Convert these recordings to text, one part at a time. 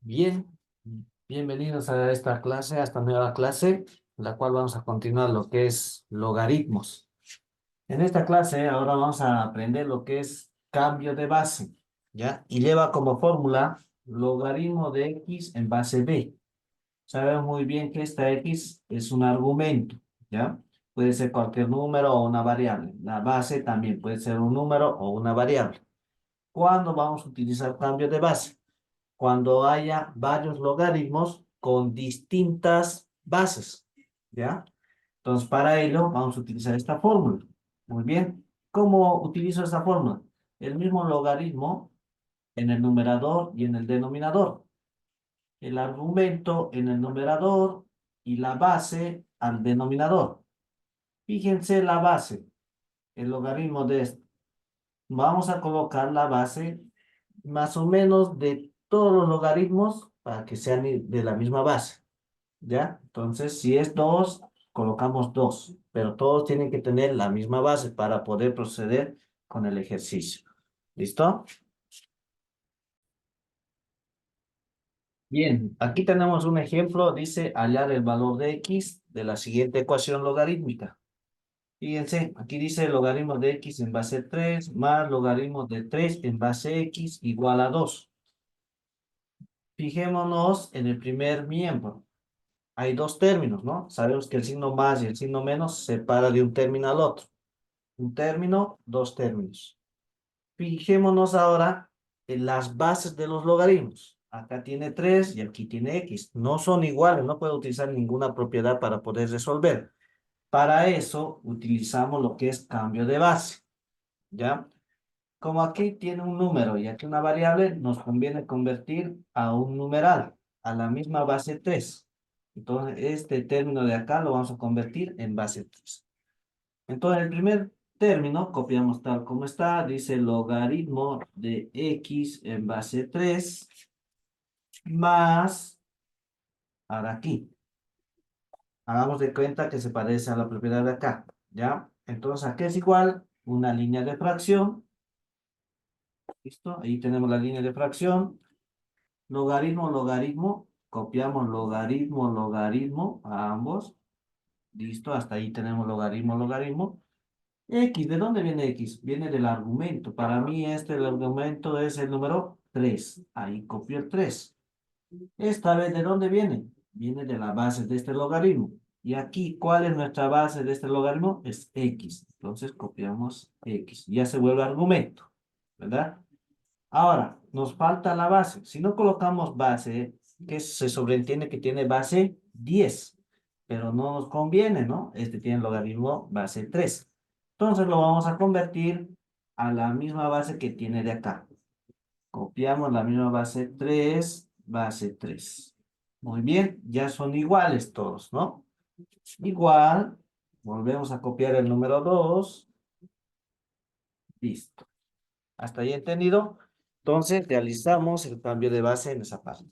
Bien, bienvenidos a esta clase, a esta nueva clase, la cual vamos a continuar lo que es logaritmos. En esta clase ahora vamos a aprender lo que es cambio de base, ¿ya? Y lleva como fórmula logaritmo de x en base b. Sabemos muy bien que esta x es un argumento, ¿ya? Puede ser cualquier número o una variable. La base también puede ser un número o una variable. ¿Cuándo vamos a utilizar cambio de base? Cuando haya varios logaritmos con distintas bases, ¿ya? Entonces, para ello vamos a utilizar esta fórmula. Muy bien. ¿Cómo utilizo esta fórmula? El mismo logaritmo en el numerador y en el denominador. El argumento en el numerador y la base al denominador. Fíjense la base, el logaritmo de esto. Vamos a colocar la base más o menos de todos los logaritmos para que sean de la misma base, ¿ya? Entonces, si es 2 colocamos 2, pero todos tienen que tener la misma base para poder proceder con el ejercicio. ¿Listo? Bien, aquí tenemos un ejemplo, dice hallar el valor de x de la siguiente ecuación logarítmica. Fíjense, aquí dice logaritmo de x en base 3 más logaritmo de 3 en base x igual a 2. Fijémonos en el primer miembro. Hay dos términos, ¿no? Sabemos que el signo más y el signo menos separa de un término al otro. Un término, dos términos. Fijémonos ahora en las bases de los logaritmos. Acá tiene 3 y aquí tiene x. No son iguales, no puedo utilizar ninguna propiedad para poder resolver. Para eso utilizamos lo que es cambio de base, ¿ya? Como aquí tiene un número y aquí una variable, nos conviene convertir a un numeral, a la misma base 3. Entonces, este término de acá lo vamos a convertir en base 3. Entonces, el primer término, copiamos tal como está, dice logaritmo de x en base 3 más, ahora aquí. Hagamos de cuenta que se parece a la propiedad de acá, ¿ya? Entonces, aquí es igual una línea de fracción. ¿Listo? Ahí tenemos la línea de fracción. Logaritmo, logaritmo. Copiamos logaritmo, logaritmo a ambos. Listo, hasta ahí tenemos logaritmo, logaritmo. X, ¿de dónde viene X? Viene del argumento. Para mí el argumento es el número 3. Ahí copio el 3. Esta vez, ¿de dónde viene? Viene de la base de este logaritmo. Y aquí, ¿cuál es nuestra base de este logaritmo? Es X. Entonces copiamos X. Ya se vuelve argumento, ¿verdad? Ahora, nos falta la base. Si no colocamos base, que se sobreentiende que tiene base 10, pero no nos conviene, ¿no? Este tiene logaritmo base 3. Entonces lo vamos a convertir a la misma base que tiene de acá. Copiamos la misma base 3, base 3. Muy bien, ya son iguales todos, ¿no? Igual, volvemos a copiar el número 2. Listo. ¿Hasta ahí entendido? Entonces realizamos el cambio de base en esa parte.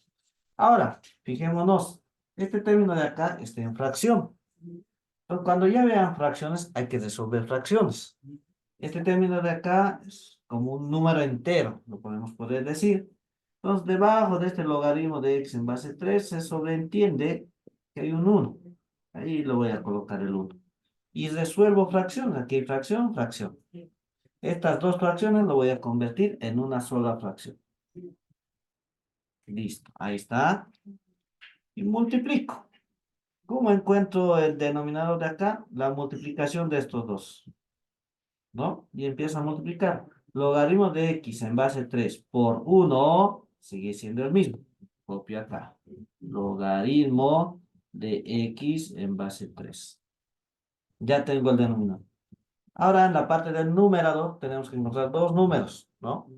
Ahora, fijémonos, este término de acá está en fracción. Entonces, cuando ya vean fracciones, hay que resolver fracciones. Este término de acá es como un número entero, lo podemos poder decir. Entonces, debajo de este logaritmo de x en base 3 se sobreentiende que hay un 1. Ahí lo voy a colocar el 1. Y resuelvo fracciones. Aquí hay fracción, fracción. Estas dos fracciones lo voy a convertir en una sola fracción. Listo, ahí está. Y multiplico. ¿Cómo encuentro el denominador de acá? La multiplicación de estos dos, ¿no? Y empiezo a multiplicar. Logaritmo de x en base 3 por 1 sigue siendo el mismo. Copio acá. Logaritmo de x en base 3. Ya tengo el denominador. Ahora en la parte del numerador tenemos que encontrar dos números, ¿no?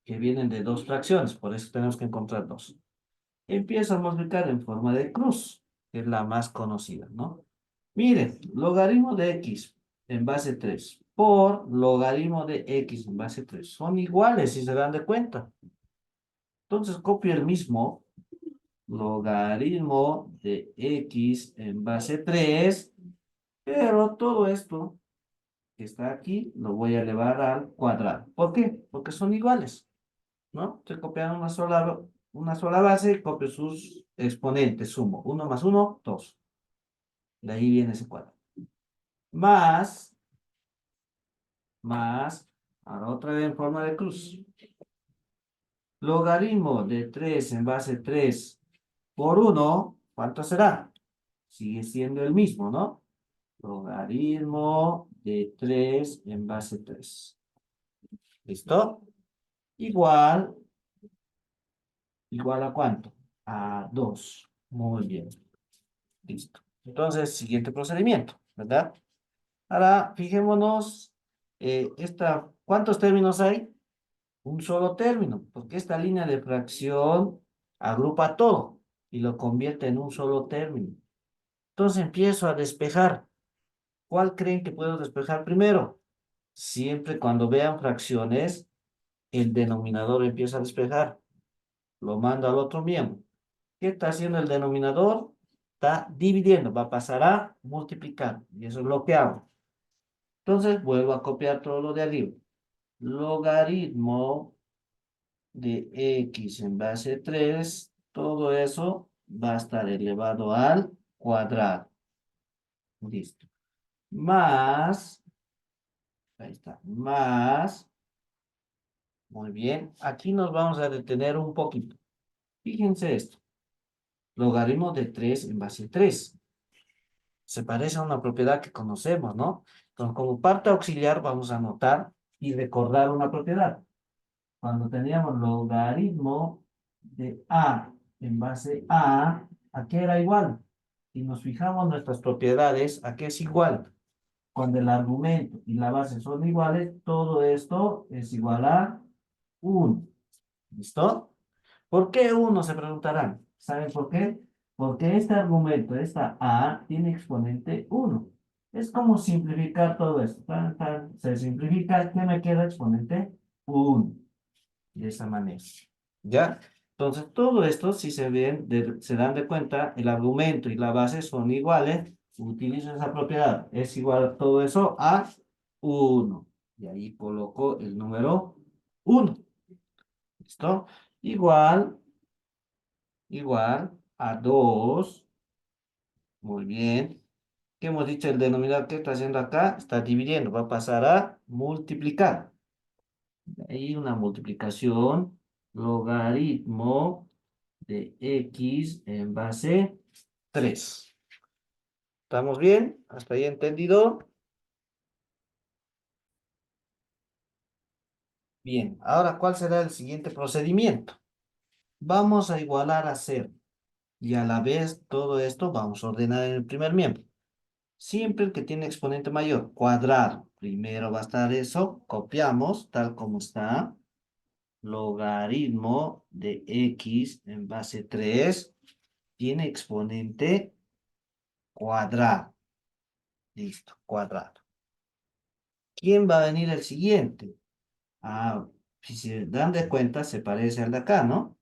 Que vienen de dos fracciones, por eso tenemos que encontrar dos. Empiezo a multiplicar en forma de cruz, que es la más conocida, ¿no? Miren, logaritmo de x en base 3 por logaritmo de x en base 3 son iguales si se dan de cuenta. Entonces copio el mismo logaritmo de x en base 3, pero todo esto que está aquí lo voy a elevar al cuadrado. ¿Por qué? Porque son iguales, ¿no? Estoy copiando una sola una sola base, copio sus exponentes, sumo. 1 más 1, 2. De ahí viene ese cuadro. Más, ahora otra vez en forma de cruz. Logaritmo de 3 en base 3 por 1, ¿cuánto será? Sigue siendo el mismo, ¿no? Logaritmo de 3 en base 3. ¿Listo? Igual, ¿igual a cuánto? A 2. Muy bien. Listo. Entonces, siguiente procedimiento, ¿verdad? Ahora, fijémonos, ¿cuántos términos hay? Un solo término, porque esta línea de fracción agrupa todo y lo convierte en un solo término. Entonces empiezo a despejar. ¿Cuál creen que puedo despejar primero? Siempre cuando vean fracciones, el denominador empieza a despejar. Lo mando al otro miembro. ¿Qué está haciendo el denominador? Está dividiendo, va a pasar a multiplicar. Y eso es lo que hago. Entonces vuelvo a copiar todo lo de arriba. Logaritmo de x en base 3, todo eso va a estar elevado al cuadrado. Listo. Más, ahí está, más, muy bien. Aquí nos vamos a detener un poquito. Fíjense esto. Logaritmo de 3 en base 3. Se parece a una propiedad que conocemos, ¿no? Entonces, como parte auxiliar vamos a anotar y recordar una propiedad. Cuando teníamos logaritmo de a en base ¿a qué era igual? Si nos fijamos nuestras propiedades, ¿a qué es igual? Cuando el argumento y la base son iguales, todo esto es igual a 1. ¿Listo? ¿Por qué 1? Se preguntarán. ¿Saben por qué? Porque este argumento, esta a, tiene exponente 1. Es como simplificar todo esto. Tan, tan, se simplifica, ¿qué me queda? Exponente 1. De esa manera. ¿Ya? Entonces, todo esto, si se ven, se dan de cuenta, el argumento y la base son iguales. Utilizo esa propiedad. Es igual todo eso a 1. Y ahí coloco el número 1. ¿Listo? Igual, igual a 2. Muy bien. ¿Qué hemos dicho? El denominador que está haciendo acá está dividiendo. Va a pasar a multiplicar. Ahí una multiplicación, logaritmo de x en base 3. ¿Estamos bien? ¿Hasta ahí entendido? Bien, ahora, ¿cuál será el siguiente procedimiento? Vamos a igualar a 0 y a la vez todo esto vamos a ordenar en el primer miembro. Siempre el que tiene exponente mayor, cuadrado. Primero va a estar eso, copiamos tal como está. Logaritmo de x en base 3 tiene exponente cuadrado. Listo, cuadrado. ¿Quién va a venir el siguiente? Ah, si se dan de cuenta, se parece al de acá, ¿no?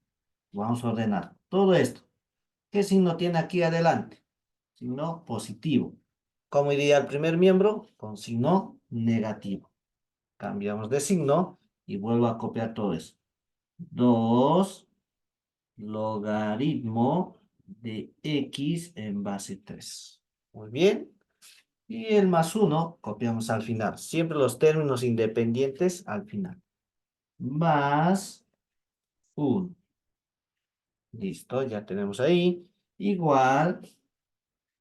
Vamos a ordenar todo esto. ¿Qué signo tiene aquí adelante? Signo positivo. ¿Cómo iría el primer miembro? Con signo negativo. Cambiamos de signo y vuelvo a copiar todo eso. 2 logaritmo de x en base 3. Muy bien. Y el más 1 copiamos al final. Siempre los términos independientes al final. Más 1. Listo, ya tenemos ahí. Igual,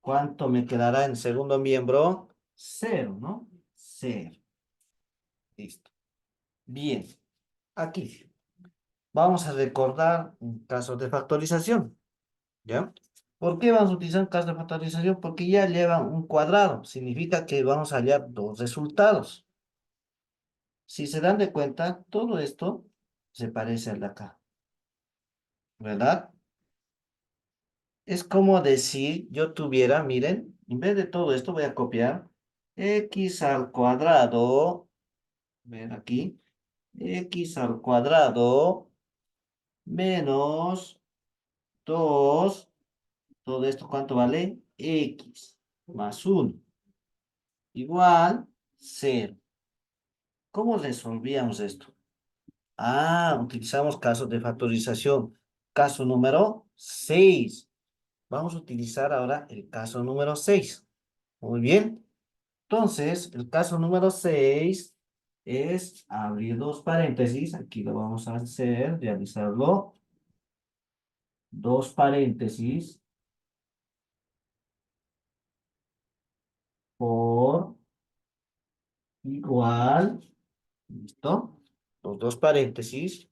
¿cuánto me quedará en segundo miembro? 0, ¿no? 0. Listo. Bien. Aquí. Vamos a recordar un caso de factorización. ¿Ya? ¿Por qué vamos a utilizar un caso de factorización? Porque ya lleva un cuadrado. Significa que vamos a hallar dos resultados. Si se dan de cuenta, todo esto se parece al de acá, ¿verdad? Es como decir, yo tuviera, miren, en vez de todo esto voy a copiar x al cuadrado, ven aquí, x al cuadrado menos 2, todo esto, ¿cuánto vale? X más 1 igual 0. ¿Cómo resolvíamos esto? Ah, utilizamos casos de factorización. caso número 6. Vamos a utilizar ahora el caso número 6. Muy bien. Entonces, el caso número 6 es abrir dos paréntesis. Aquí lo vamos a hacer, realizarlo. Dos paréntesis por igual. ¿Listo? Los dos paréntesis.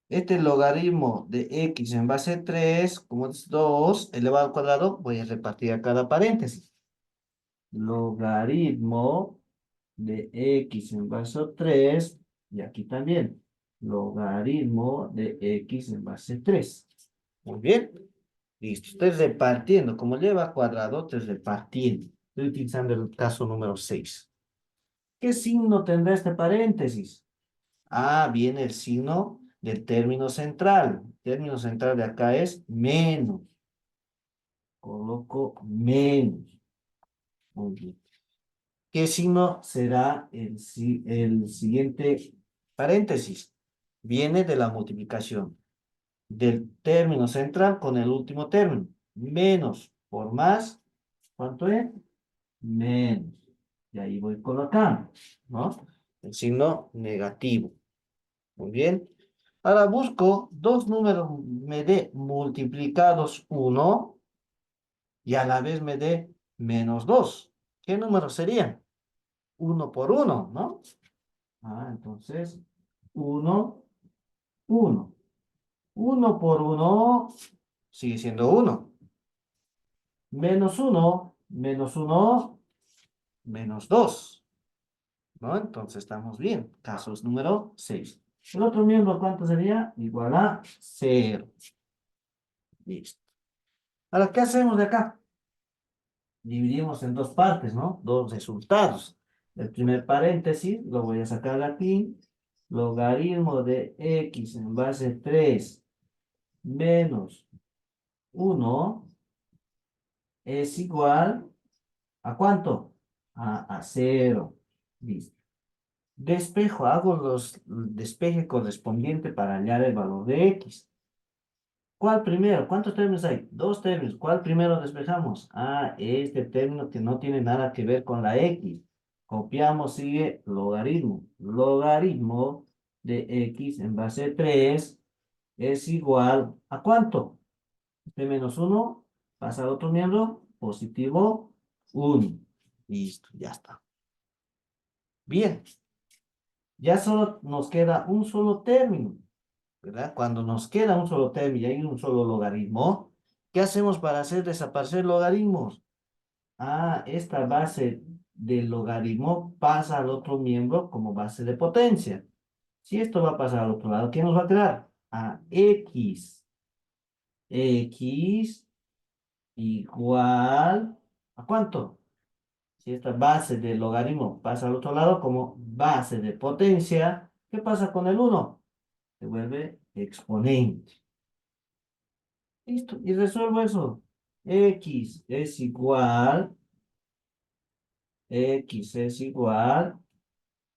Este logaritmo de x en base 3, como es 2 elevado al cuadrado, voy a repartir a cada paréntesis. Logaritmo de x en base 3, y aquí también, logaritmo de x en base 3. Muy bien. Listo. Estoy repartiendo. Como lleva cuadrado, estoy repartiendo. Estoy utilizando el caso número 6. ¿Qué signo tendrá este paréntesis? Ah, viene el signo del término central. El término central de acá es menos. Coloco menos. Muy bien. ¿Qué signo será el siguiente paréntesis? Viene de la multiplicación del término central con el último término. Menos por más, ¿cuánto es? Menos. Y ahí voy colocando, ¿no? El signo negativo. Muy bien. Ahora busco dos números, me dé multiplicados 1 y a la vez me dé menos 2. ¿Qué números serían? 1 por 1, ¿no? Ah, entonces, 1, 1. 1 por 1 sigue siendo 1. Menos uno, menos 2. ¿No? Entonces estamos bien. Casos número 6. El otro miembro, ¿cuánto sería? Igual a 0. Listo. Ahora, ¿qué hacemos de acá? Dividimos en dos partes, ¿no? Dos resultados. El primer paréntesis lo voy a sacar de aquí. Logaritmo de x en base 3 menos 1 es igual ¿a cuánto? A 0. Listo. Despejo, hago los despeje correspondiente para hallar el valor de x. ¿Cuál primero? ¿Cuántos términos hay? Dos términos. ¿Cuál primero despejamos? Ah, este término que no tiene nada que ver con la x. Copiamos, sigue logaritmo. Logaritmo de x en base 3 es igual ¿a cuánto? De menos 1 pasa al otro miembro, positivo 1. Listo, ya está. Bien, ya solo nos queda un solo término. ¿Verdad? Cuando nos queda un solo término y hay un solo logaritmo, ¿qué hacemos para hacer desaparecer logaritmos? Ah, esta base del logaritmo pasa al otro miembro como base de potencia. Si esto va a pasar al otro lado, ¿qué nos va a quedar? A x. X igual, ¿a cuánto? Si esta base del logaritmo pasa al otro lado como base de potencia, ¿qué pasa con el uno? Se vuelve exponente. Listo, y resuelvo eso. X es igual,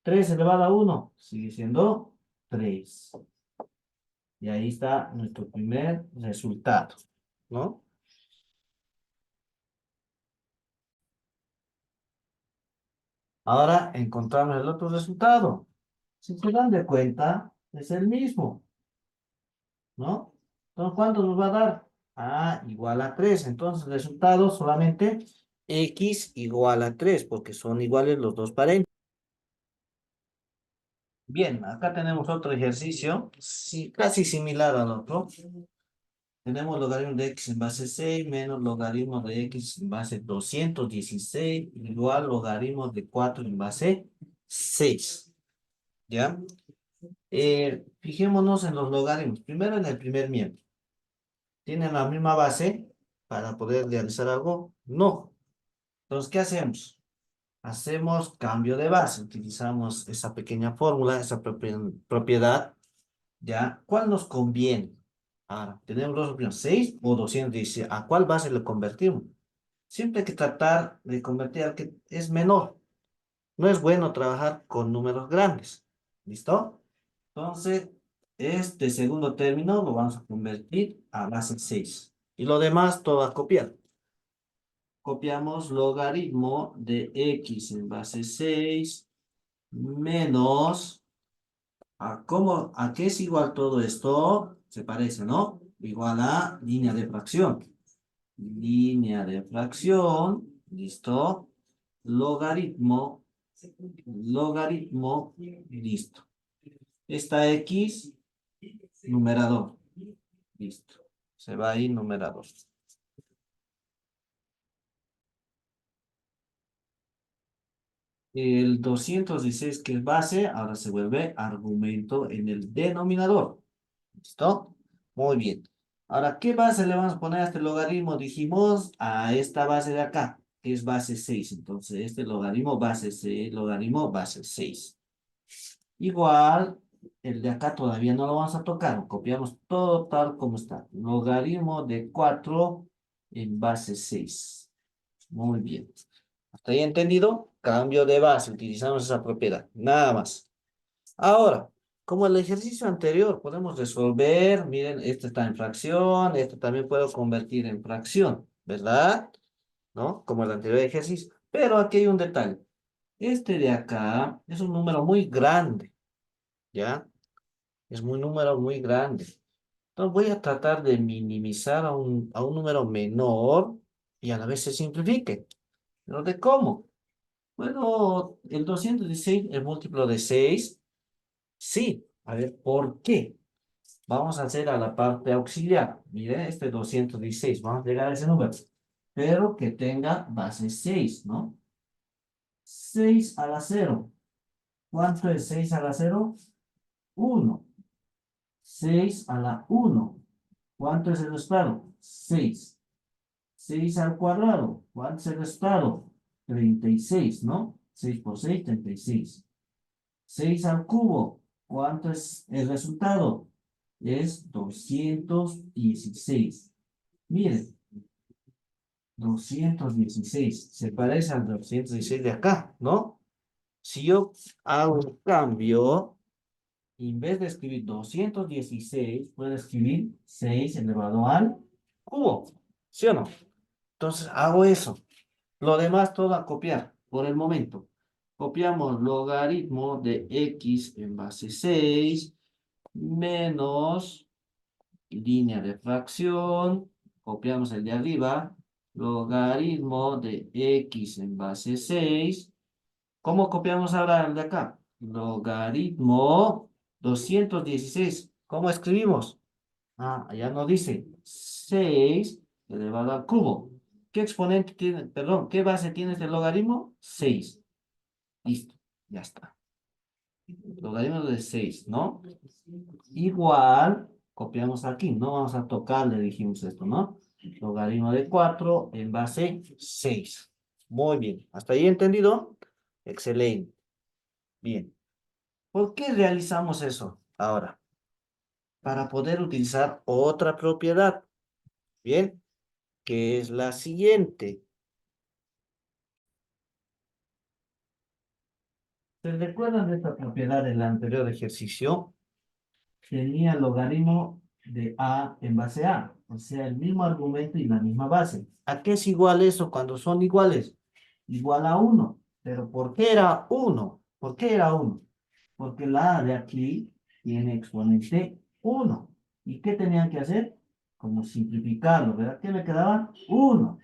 3 elevado a 1 sigue siendo 3. Y ahí está nuestro primer resultado, ¿no? Ahora encontramos el otro resultado. Si se dan de cuenta, es el mismo, ¿no? Entonces, ¿cuánto nos va a dar? A igual a 3. Entonces, el resultado solamente x igual a 3, porque son iguales los dos paréntesis. Bien, acá tenemos otro ejercicio, sí, casi similar al otro. Tenemos logaritmo de x en base 6 menos logaritmo de x en base 216 igual logaritmo de 4 en base 6. ¿Ya? Fijémonos en los logaritmos. Primero en el primer miembro. ¿Tienen la misma base para poder realizar algo? No. Entonces, ¿qué hacemos? Hacemos cambio de base. Utilizamos esa pequeña fórmula, esa propiedad. ¿Ya? ¿Cuál nos conviene? Ahora, tenemos dos opciones, 6 o 216. ¿A cuál base le convertimos? Siempre hay que tratar de convertir al que es menor. No es bueno trabajar con números grandes. ¿Listo? Entonces, Este segundo término lo vamos a convertir a base 6. Y lo demás todo a copiar. Copiamos logaritmo de x en base 6 menos... ¿A qué es igual todo esto? Se parece, ¿no? Igual a línea de fracción. Línea de fracción, listo. Logaritmo, logaritmo, listo. Esta X, numerador, listo. Se va ahí numerador. El 216 que es base, ahora se vuelve argumento en el denominador. ¿Listo? Muy bien. Ahora, ¿qué base le vamos a poner a este logaritmo? Dijimos a esta base de acá, que es base 6. Entonces, este logaritmo base 6, logaritmo base 6. Igual, el de acá todavía no lo vamos a tocar. Copiamos todo tal como está. Logaritmo de 4 en base 6. Muy bien. ¿Hasta ahí entendido? Cambio de base. Utilizamos esa propiedad. Nada más. Ahora, como el ejercicio anterior, podemos resolver, miren, este está en fracción, esto también puedo convertir en fracción, ¿verdad? ¿No? Como el anterior ejercicio. Pero aquí hay un detalle. Este de acá es un número muy grande, ¿ya? Es un número muy grande. Entonces voy a tratar de minimizar a un número menor y a la vez se simplifique. ¿Pero de cómo? Bueno, el 216 es múltiplo de 6. Sí. A ver, ¿por qué? Vamos a hacer a la parte auxiliar. Mire, este 216. Vamos a llegar a ese número. Pero que tenga base 6, ¿no? 6 a la 0. ¿Cuánto es 6 a la 0? 1. 6 a la 1. ¿Cuánto es el resultado? 6. 6 al cuadrado. ¿Cuánto es el resultado? 36, ¿no? 6 por 6, 36. 6 al cubo. ¿Cuánto es el resultado? Es 216. Miren, 216. Se parece al 216 de acá, ¿no? Si yo hago un cambio, en vez de escribir 216, puedo escribir 6 elevado al cubo. ¿Sí o no? Entonces hago eso. Lo demás todo a copiar por el momento. Copiamos logaritmo de x en base 6 menos línea de fracción. Copiamos el de arriba. Logaritmo de x en base 6. ¿Cómo copiamos ahora el de acá? Logaritmo 216. ¿Cómo escribimos? Ah, ya no dice 6 elevado al cubo. ¿Qué exponente tiene? Perdón, ¿qué base tiene este logaritmo? 6. Listo, ya está. Logaritmo de 6, ¿no? Igual, copiamos aquí, no vamos a tocar, le dijimos esto, ¿no? Logaritmo de 4 en base 6. Muy bien, ¿hasta ahí entendido? Excelente. Bien. ¿Por qué realizamos eso ahora? Para poder utilizar otra propiedad, ¿bien? Que es la siguiente. ¿Se recuerdan de esta propiedad del anterior ejercicio? Tenía logaritmo de A en base A, o sea, el mismo argumento y la misma base. ¿A qué es igual eso cuando son iguales? Igual a 1. ¿Pero por qué era 1? ¿Por qué era 1? Porque la A de aquí tiene exponente 1. ¿Y qué tenían que hacer? Como simplificarlo, ¿verdad? ¿Qué me quedaba? 1.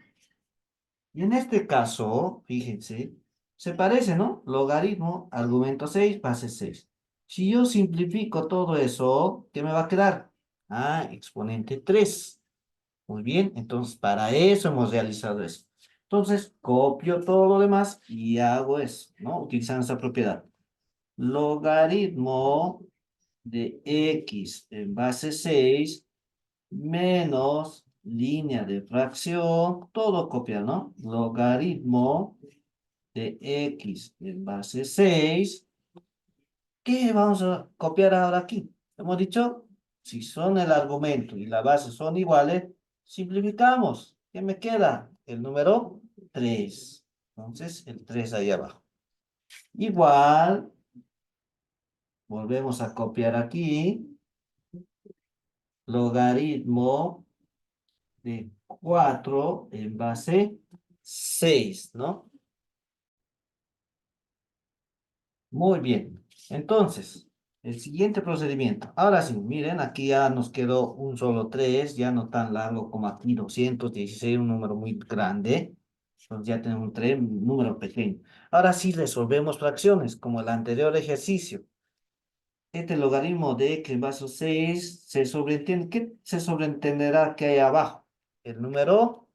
Y en este caso, fíjense, se parece, ¿no? Logaritmo, argumento 6, base 6. Si yo simplifico todo eso, ¿qué me va a quedar? Ah, exponente 3. Muy bien, entonces para eso hemos realizado eso. Entonces, copio todo lo demás y hago eso, ¿no? Utilizando esa propiedad. Logaritmo de x en base 6 menos línea de fracción, todo copia, ¿no? Logaritmo de x en base 6. ¿Qué vamos a copiar ahora aquí? Hemos dicho, si son el argumento y la base son iguales, simplificamos. ¿Qué me queda? El número 3. Entonces, el 3 ahí abajo. Igual, volvemos a copiar aquí. logaritmo de 4 en base 6, ¿no? Muy bien. Entonces, el siguiente procedimiento. Ahora sí, miren, aquí ya nos quedó un solo 3, ya no tan largo como aquí, 216, un número muy grande. Entonces ya tenemos un 3, un número pequeño. Ahora sí resolvemos fracciones, como el anterior ejercicio. Este logaritmo de x en base a 6 se sobreentiende. ¿Qué se sobreentenderá que hay abajo? El número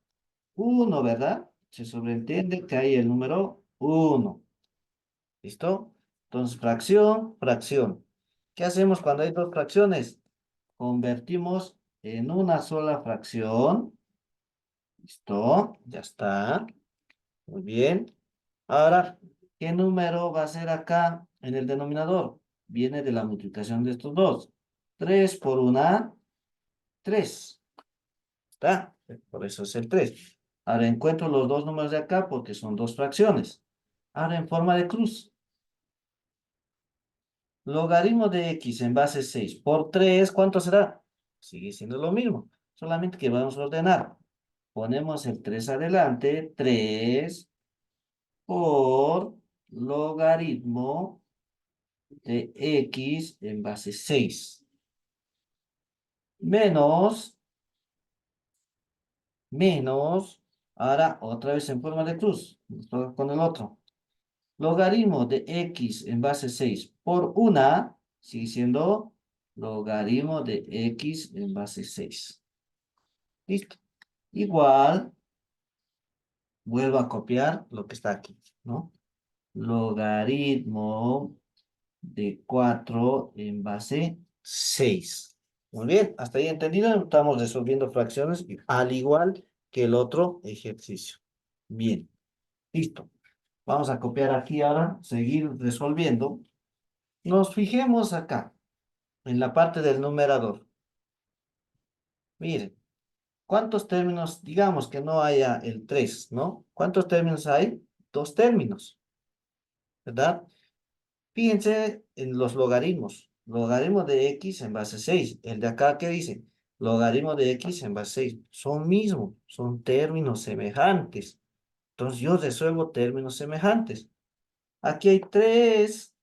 1, ¿verdad? Se sobreentiende que hay el número 1. ¿Listo? Entonces, fracción, fracción. ¿Qué hacemos cuando hay dos fracciones? Convertimos en una sola fracción. ¿Listo? Ya está. Muy bien. Ahora, ¿qué número va a ser acá en el denominador? Viene de la multiplicación de estos dos. 3 por una, 3. ¿Está? Por eso es el 3. Ahora encuentro los dos números de acá porque son dos fracciones. Ahora en forma de cruz. Logaritmo de x en base 6 por 3, ¿cuánto será? Sigue siendo lo mismo, solamente que vamos a ordenar. Ponemos el 3 adelante, 3 por logaritmo de x en base 6. Menos, menos, ahora otra vez en forma de cruz. Nos toca con el otro. Logaritmo de x en base 6 por una, sigue siendo logaritmo de x en base 6. Listo. Igual, vuelvo a copiar lo que está aquí, ¿no? Logaritmo de 4 en base 6. Muy bien, hasta ahí entendido. Estamos resolviendo fracciones al igual que el otro ejercicio. Bien, listo. Vamos a copiar aquí ahora, seguir resolviendo. Nos fijemos acá, en la parte del numerador. Miren, ¿cuántos términos? Digamos que no haya el 3, ¿no? ¿Cuántos términos hay? Dos términos, ¿verdad? Fíjense en los logaritmos. Logaritmo de x en base 6. El de acá, ¿qué dice? Logaritmo de x en base 6. Son mismos, son términos semejantes. Entonces yo resuelvo términos semejantes. Aquí hay 3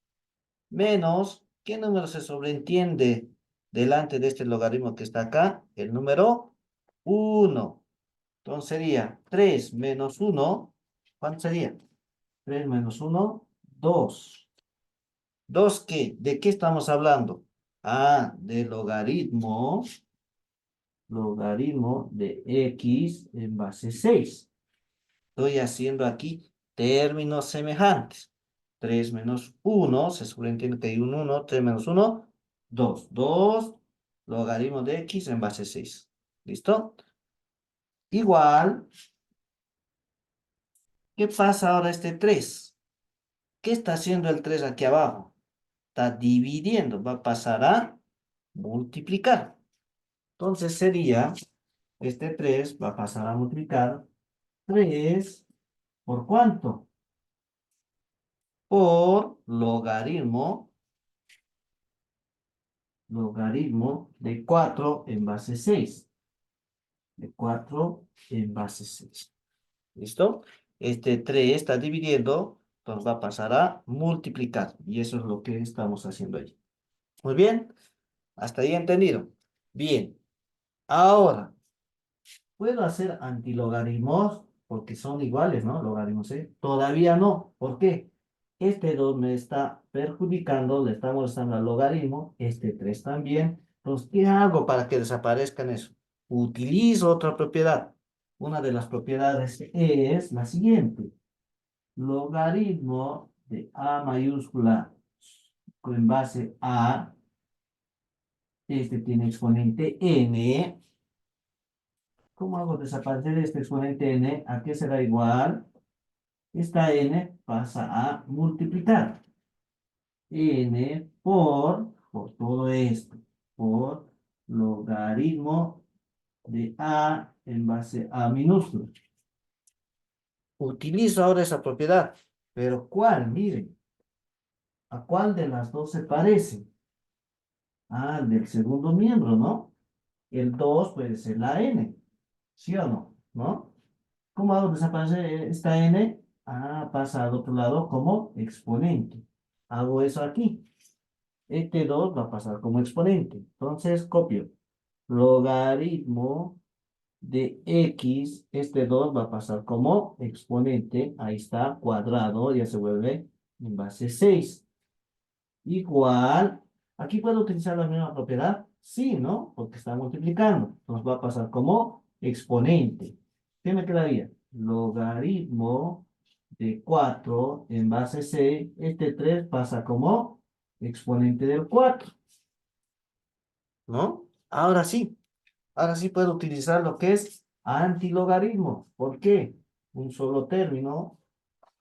menos, ¿qué número se sobreentiende delante de este logaritmo que está acá? El número 1. Entonces sería 3 menos 1. ¿Cuánto sería? 3 menos 1, 2. ¿Dos qué? ¿De qué estamos hablando? Ah, de logaritmo, logaritmo de x en base 6. Estoy haciendo aquí términos semejantes. 3 menos 1, se sobreentiende que hay un 1, 3 menos 1, 2. 2 logaritmo de x en base 6. ¿Listo? Igual, ¿qué pasa ahora este 3? ¿Qué está haciendo el 3 aquí abajo? Está dividiendo, va a pasar a multiplicar. Entonces sería, este 3 va a pasar a multiplicar 3 ¿por cuánto? Por logaritmo de 4 en base 6. De 4 en base 6. ¿Listo? Este 3 está dividiendo, entonces va a pasar a multiplicar. Y eso es lo que estamos haciendo ahí. Muy bien, hasta ahí entendido. Bien, ahora, ¿puedo hacer antilogaritmos? Porque son iguales, ¿no? Logaritmos, ¿eh? Todavía no. ¿Por qué? Este 2 me está perjudicando, le está molestando al logaritmo, este 3 también. Entonces, ¿qué hago para que desaparezcan eso? Utilizo otra propiedad. Una de las propiedades es la siguiente. Logaritmo de A mayúscula en base a, este tiene exponente n. ¿Cómo hago desaparecer este exponente n? ¿A qué será igual? Esta n pasa a multiplicar. N por todo esto. Por logaritmo de a en base a minúscula. Utilizo ahora esa propiedad. ¿Pero cuál? Miren. ¿A cuál de las dos se parece? Al del segundo miembro, ¿no? el 2 puede ser la n, ¿sí o no? ¿No? ¿Cómo hago desaparecer esta n? Ah, pasa al otro lado como exponente. Hago eso aquí. Este 2 va a pasar como exponente. Entonces copio. Logaritmo de x, este 2 va a pasar como exponente. Ahí está, cuadrado, ya se vuelve en base 6. Igual, aquí puedo utilizar la misma propiedad. Sí, ¿no? Porque está multiplicando. Nos va a pasar como exponente. ¿Qué me quedaría? Logaritmo de 4 en base 6. Este 3 pasa como exponente del 4. ¿No? Ahora sí puedo utilizar lo que es antilogaritmo. ¿Por qué? Un solo término,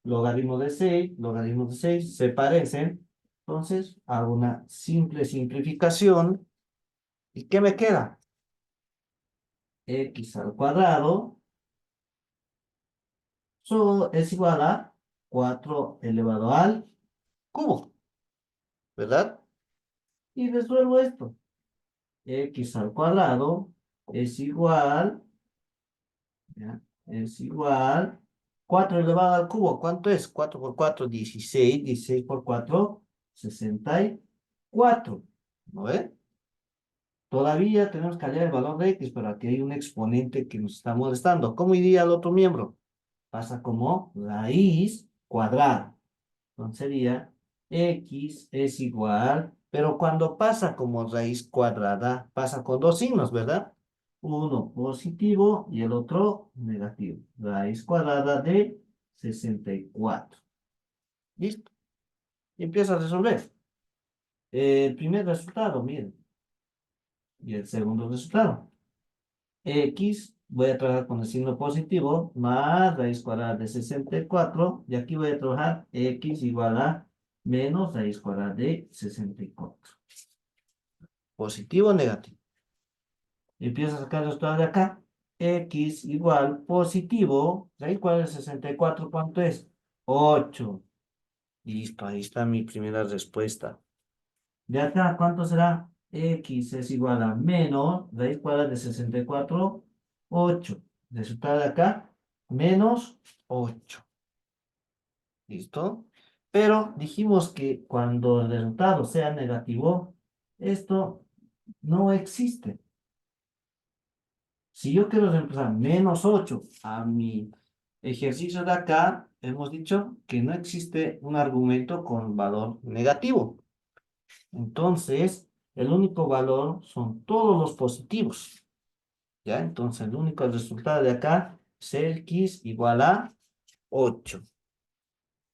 logaritmo de 6 se parecen. Entonces, hago una simple simplificación. ¿Y qué me queda? X al cuadrado es igual a 4 elevado al cubo, ¿verdad? Y resuelvo esto. X al cuadrado es igual, ¿ya? Es igual 4 elevado al cubo. ¿Cuánto es? 4 por 4, 16. 16 por 4, 64. ¿No ve? Todavía tenemos que hallar el valor de x, pero aquí hay un exponente que nos está molestando. ¿Cómo iría al otro miembro? Pasa como raíz cuadrada. Entonces sería x es igual, pero cuando pasa como raíz cuadrada, pasa con dos signos, ¿verdad? Uno positivo y el otro negativo. Raíz cuadrada de 64. ¿Listo? Y empieza a resolver. El primer resultado, miren, y el segundo resultado. X, voy a trabajar con el signo positivo, más raíz cuadrada de 64, y aquí voy a trabajar x igual a menos raíz cuadrada de 64. Positivo o negativo. Empiezo a sacar el resultado de acá. X igual positivo, raíz cuadrada de 64, ¿cuánto es? 8. Listo, ahí está mi primera respuesta. De acá, ¿cuánto será? X es igual a menos raíz cuadrada de 64, 8. Resultado de acá, menos 8. ¿Listo? Pero dijimos que cuando el resultado sea negativo, esto no existe. Si yo quiero reemplazar menos 8 a mi ejercicio de acá, hemos dicho que no existe un argumento con valor negativo. Entonces, el único valor son todos los positivos. ¿Ya? Entonces, el único resultado de acá es x igual a 8.